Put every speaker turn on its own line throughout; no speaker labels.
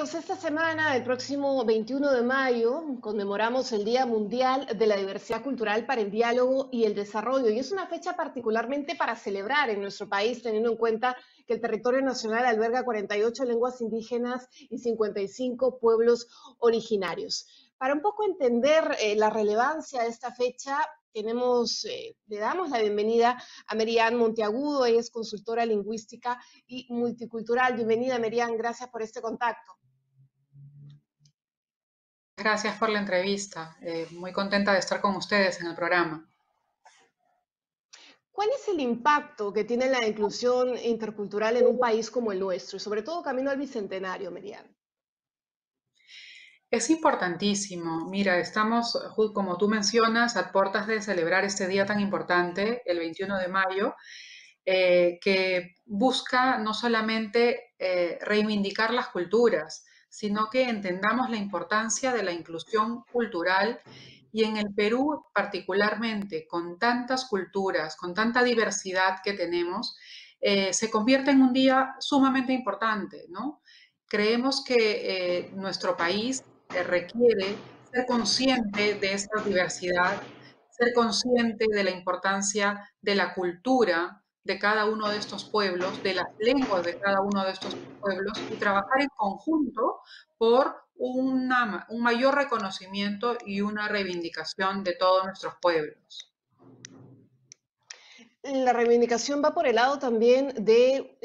Pues esta semana, el próximo 21 de mayo, conmemoramos el Día Mundial de la Diversidad Cultural para el Diálogo y el Desarrollo. Y es una fecha particularmente para celebrar en nuestro país, teniendo en cuenta que el territorio nacional alberga 48 lenguas indígenas y 55 pueblos originarios. Para un poco entender la relevancia de esta fecha, le damos la bienvenida a Merian Monteagudo. Ella es consultora lingüística y multicultural. Bienvenida, Merian, gracias por este contacto.
Gracias por la entrevista. Muy contenta de estar con ustedes en el programa.
¿Cuál es el impacto que tiene la inclusión intercultural en un país como el nuestro y sobre todo camino al bicentenario, Merian?
Es importantísimo. Mira, estamos, como tú mencionas, a puertas de celebrar este día tan importante, el 21 de mayo, que busca no solamente reivindicar las culturas, sino que entendamos la importancia de la inclusión cultural y en el Perú particularmente, con tantas culturas, con tanta diversidad que tenemos, se convierte en un día sumamente importante, ¿no? Creemos que nuestro país requiere ser consciente de esta diversidad, ser consciente de la importancia de la cultura de cada uno de estos pueblos, de las lenguas de cada uno de estos pueblos y trabajar en conjunto por un mayor reconocimiento y una reivindicación de todos nuestros pueblos.
La reivindicación va por el lado también de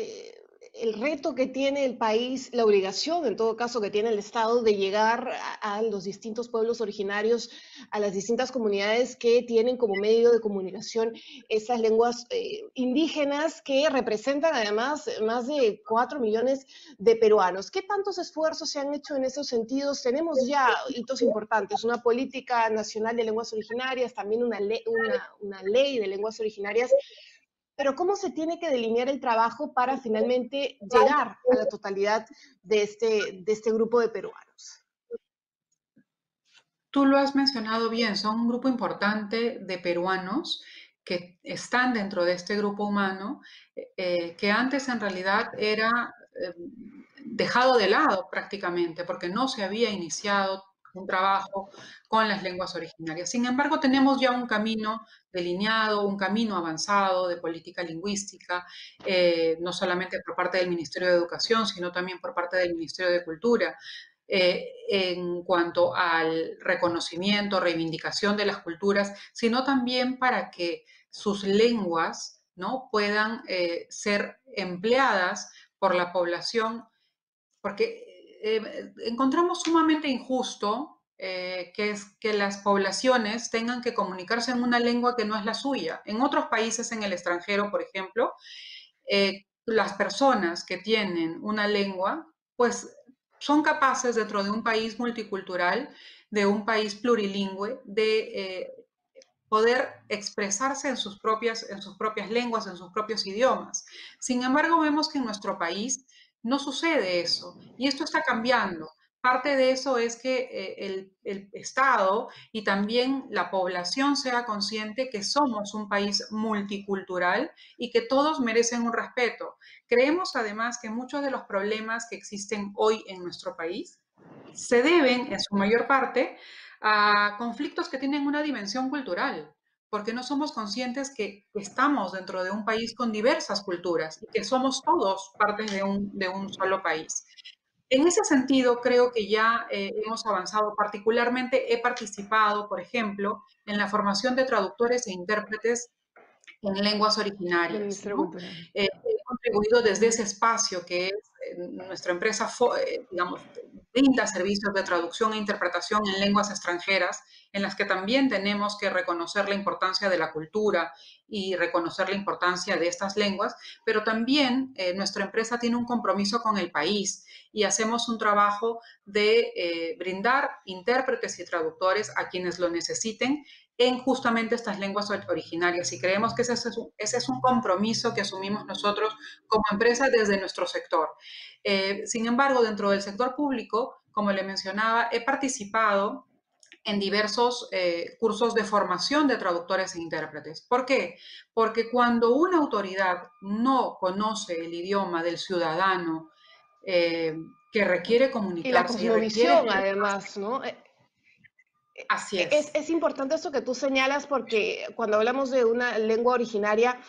el reto que tiene el país, la obligación en todo caso que tiene el Estado de llegar a los distintos pueblos originarios, a las distintas comunidades que tienen como medio de comunicación esas lenguas indígenas que representan además más de 4 millones de peruanos. ¿Qué tantos esfuerzos se han hecho en esos sentidos? Tenemos ya hitos importantes, una política nacional de lenguas originarias, también una ley de lenguas originarias, pero ¿cómo se tiene que delinear el trabajo para finalmente llegar a la totalidad de este grupo de peruanos?
Tú lo has mencionado bien, son un grupo importante de peruanos que están dentro de este grupo humano, que antes en realidad era eh, dejado de lado prácticamente, porque no se había iniciado un trabajo con las lenguas originarias. Sin embargo, tenemos ya un camino delineado, un camino avanzado de política lingüística, no solamente por parte del Ministerio de Educación, sino también por parte del Ministerio de Cultura, en cuanto al reconocimiento, reivindicación de las culturas, sino también para que sus lenguas, ¿no?, puedan ser empleadas por la población, porque encontramos sumamente injusto que es que las poblaciones tengan que comunicarse en una lengua que no es la suya. En otros países en el extranjero, por ejemplo, las personas que tienen una lengua, pues son capaces dentro de un país multicultural, de un país plurilingüe, de poder expresarse en sus propias lenguas, en sus propios idiomas. Sin embargo, vemos que en nuestro país no sucede eso y esto está cambiando. Parte de eso es que el Estado y también la población sea consciente que somos un país multicultural y que todos merecen un respeto. Creemos además que muchos de los problemas que existen hoy en nuestro país se deben, en su mayor parte, a conflictos que tienen una dimensión cultural, porque no somos conscientes que estamos dentro de un país con diversas culturas y que somos todos partes de un solo país. En ese sentido, creo que ya hemos avanzado. Particularmente he participado, por ejemplo, en la formación de traductores e intérpretes en lenguas
Del
originarias,
Ministerio
¿no?
Cultural.
He contribuido desde ese espacio que es nuestra empresa, digamos, brinda servicios de traducción e interpretación en lenguas extranjeras, en las que también tenemos que reconocer la importancia de la cultura y reconocer la importancia de estas lenguas, pero también nuestra empresa tiene un compromiso con el país y hacemos un trabajo de brindar intérpretes y traductores a quienes lo necesiten en justamente estas lenguas originarias y creemos que ese es un compromiso que asumimos nosotros como empresa desde nuestro sector. Sin embargo, dentro del sector público, como le mencionaba, he participado en diversos cursos de formación de traductores e intérpretes. ¿Por qué? Porque cuando una autoridad no conoce el idioma del ciudadano, que requiere
Y la
comunicarse y requiere
cosmovisión,
expresarse.
además, ¿no?
Así es.
Es importante eso que tú señalas porque cuando hablamos de una lengua originaria,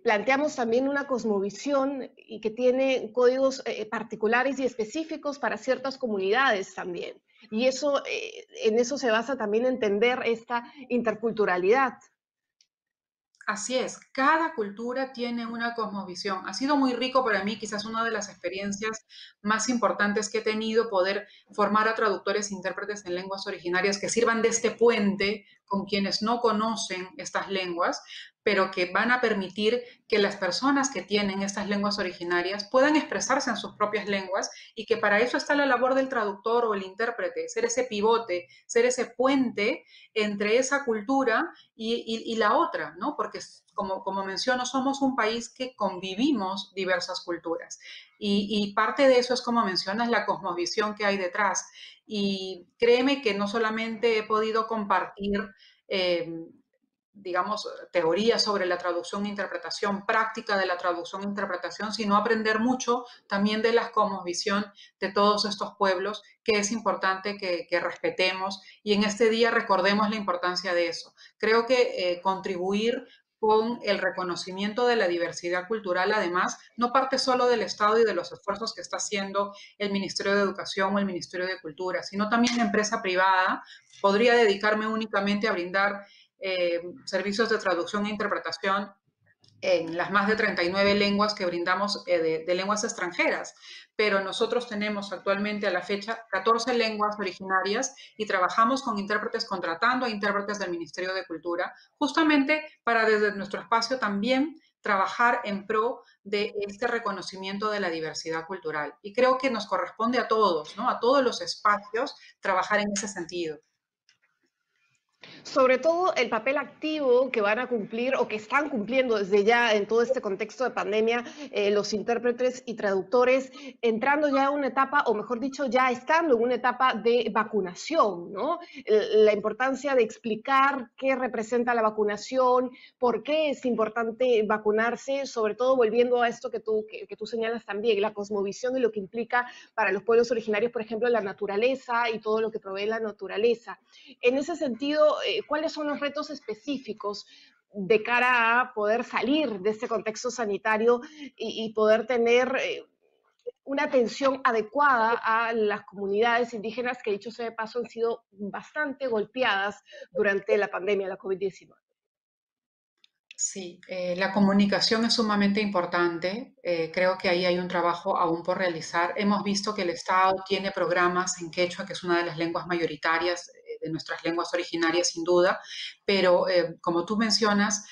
planteamos también una cosmovisión y que tiene códigos particulares y específicos para ciertas comunidades también. Y eso, en eso se basa también entender esta interculturalidad.
Así es, cada cultura tiene una cosmovisión. Ha sido muy rico para mí, quizás una de las experiencias más importantes que he tenido, poder formar a traductores e intérpretes en lenguas originarias que sirvan de este puente con quienes no conocen estas lenguas, pero que van a permitir que las personas que tienen estas lenguas originarias puedan expresarse en sus propias lenguas y que para eso está la labor del traductor o el intérprete, ser ese pivote, ser ese puente entre esa cultura y la otra, ¿no? Porque como menciono, somos un país que convivimos diversas culturas y parte de eso es, como mencionas, la cosmovisión que hay detrás. Y créeme que no solamente he podido compartir, eh, digamos, teoría sobre la traducción e interpretación, práctica de la traducción e interpretación, sino aprender mucho también de la cosmovisión de todos estos pueblos, que es importante que respetemos y en este día recordemos la importancia de eso. Creo que contribuir con el reconocimiento de la diversidad cultural, además, no parte solo del Estado y de los esfuerzos que está haciendo el Ministerio de Educación o el Ministerio de Cultura, sino también la empresa privada. Podría dedicarme únicamente a brindar servicios de traducción e interpretación en las más de 39 lenguas que brindamos de lenguas extranjeras, pero nosotros tenemos actualmente a la fecha 14 lenguas originarias y trabajamos con intérpretes, contratando a intérpretes del Ministerio de Cultura, justamente para desde nuestro espacio también trabajar en pro de este reconocimiento de la diversidad cultural. Y creo que nos corresponde a todos, ¿no? A todos los espacios, trabajar en ese sentido.
Sobre todo el papel activo que van a cumplir o que están cumpliendo desde ya en todo este contexto de pandemia los intérpretes y traductores, entrando ya a una etapa, o mejor dicho, ya estando en una etapa de vacunación, ¿no? La importancia de explicar qué representa la vacunación, por qué es importante vacunarse, sobre todo volviendo a esto que tú señalas también, la cosmovisión y lo que implica para los pueblos originarios, por ejemplo, la naturaleza y todo lo que provee la naturaleza. En ese sentido, ¿cuáles son los retos específicos de cara a poder salir de este contexto sanitario y poder tener una atención adecuada a las comunidades indígenas que, dicho sea de paso, han sido bastante golpeadas durante la pandemia de la COVID-19?
Sí, la comunicación es sumamente importante. Creo que ahí hay un trabajo aún por realizar. Hemos visto que el Estado tiene programas en quechua, que es una de las lenguas mayoritarias de nuestras lenguas originarias, sin duda, pero como tú mencionas,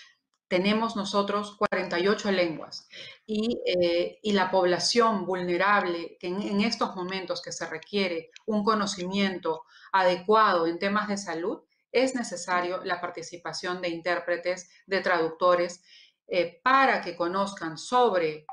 tenemos nosotros 48 lenguas y la población vulnerable, que en estos momentos que se requiere un conocimiento adecuado en temas de salud, es necesario la participación de intérpretes, de traductores, para que conozcan sobre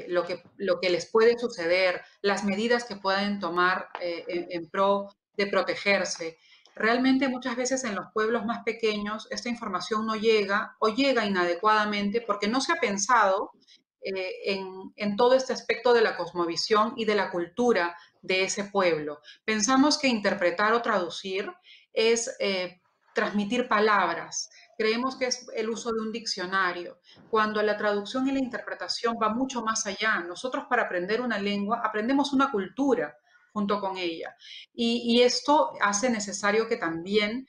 lo que les puede suceder, las medidas que pueden tomar en pro de protegerse. Realmente muchas veces en los pueblos más pequeños esta información no llega o llega inadecuadamente porque no se ha pensado en todo este aspecto de la cosmovisión y de la cultura de ese pueblo. Pensamos que interpretar o traducir es transmitir palabras. Creemos que es el uso de un diccionario, cuando la traducción y la interpretación va mucho más allá. Nosotros para aprender una lengua aprendemos una cultura junto con ella. Y esto hace necesario que también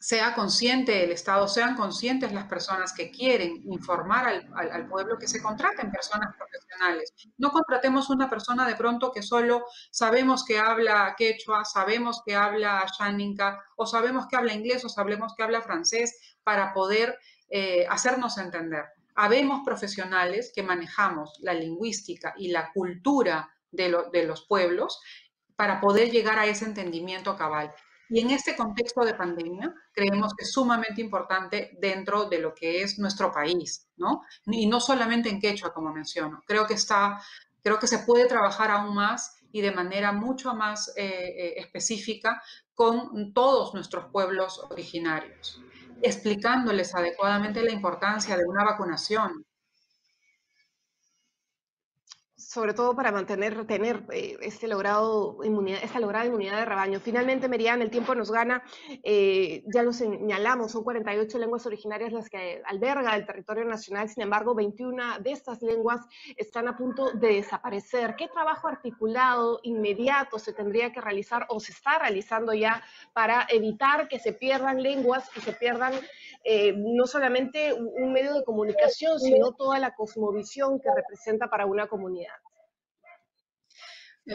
sea consciente el Estado, sean conscientes las personas que quieren informar al pueblo, que se contraten personas profesionales. No contratemos una persona de pronto que solo sabemos que habla quechua, sabemos que habla xáninga, o sabemos que habla inglés, o sabemos que habla francés, para poder hacernos entender. Habemos profesionales que manejamos la lingüística y la cultura de los pueblos para poder llegar a ese entendimiento cabal. Y en este contexto de pandemia, creemos que es sumamente importante dentro de lo que es nuestro país, ¿no? Y no solamente en quechua, como menciono. Creo que se puede trabajar aún más y de manera mucho más específica con todos nuestros pueblos originarios, explicándoles adecuadamente la importancia de una vacunación.
sobre todo para tener esta lograda inmunidad de rebaño. Finalmente, Merian, el tiempo nos gana, ya lo señalamos, son 48 lenguas originarias las que alberga el territorio nacional, sin embargo, 21 de estas lenguas están a punto de desaparecer. ¿Qué trabajo articulado, inmediato se tendría que realizar o se está realizando ya para evitar que se pierdan lenguas y se pierdan no solamente un medio de comunicación, sino toda la cosmovisión que representa para una comunidad?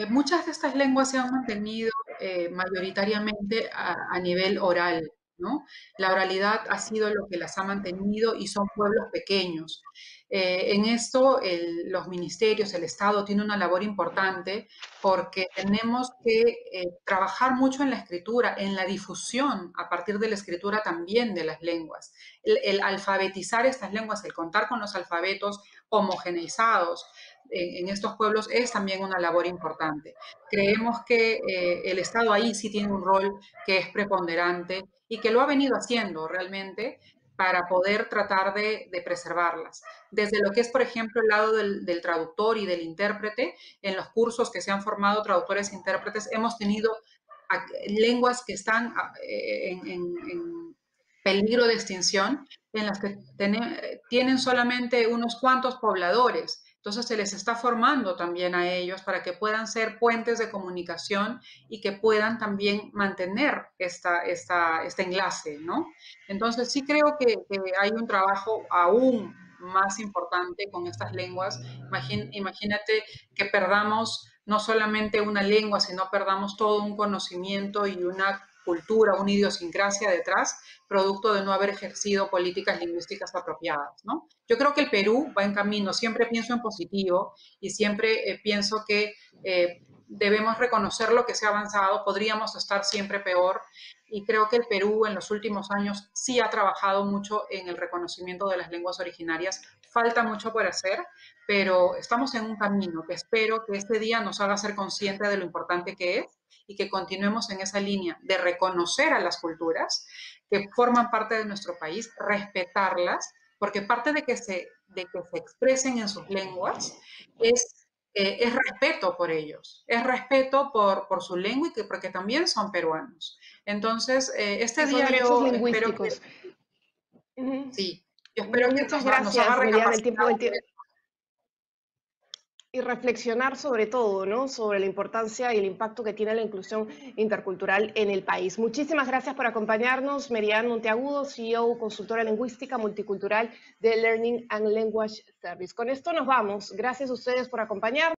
Muchas de estas lenguas se han mantenido mayoritariamente a nivel oral, ¿no? La oralidad ha sido lo que las ha mantenido y son pueblos pequeños. En esto, los ministerios, el Estado tiene una labor importante porque tenemos que trabajar mucho en la escritura, en la difusión a partir de la escritura también de las lenguas. El alfabetizar estas lenguas, el contar con los alfabetos homogeneizados, en estos pueblos es también una labor importante. Creemos que el Estado ahí sí tiene un rol que es preponderante y que lo ha venido haciendo realmente para poder tratar de preservarlas. Desde lo que es, por ejemplo, el lado del traductor y del intérprete, en los cursos que se han formado traductores e intérpretes, hemos tenido lenguas que están en peligro de extinción, en las que tienen solamente unos cuantos pobladores. Entonces se les está formando también a ellos para que puedan ser puentes de comunicación y que puedan también mantener este enlace, ¿no? Entonces sí creo que hay un trabajo aún más importante con estas lenguas. Imagínate que perdamos no solamente una lengua, sino perdamos todo un conocimiento y una cultura, una idiosincrasia detrás, producto de no haber ejercido políticas lingüísticas apropiadas, ¿no? Yo creo que el Perú va en camino, siempre pienso en positivo y siempre pienso que debemos reconocer lo que se ha avanzado, podríamos estar siempre peor y creo que el Perú en los últimos años sí ha trabajado mucho en el reconocimiento de las lenguas originarias. Falta mucho por hacer, pero estamos en un camino que espero que este día nos haga ser conscientes de lo importante que es y que continuemos en esa línea de reconocer a las culturas que forman parte de nuestro país, respetarlas, porque parte de que se expresen en sus lenguas es respeto por ellos, es respeto por su lengua y porque también son peruanos. Entonces, este
Y son
día
derechos
yo espero que,
lingüísticos. Uh-huh.
sí, yo espero que
Muchas
nos haga
gracias, Merian. El
recapacitar.
tiempo, y reflexionar sobre todo, ¿no? Sobre la importancia y el impacto que tiene la inclusión intercultural en el país. Muchísimas gracias por acompañarnos, Merian Monteagudo, CEO, consultora lingüística multicultural de Learning and Language Service. Con esto nos vamos. Gracias a ustedes por acompañarnos.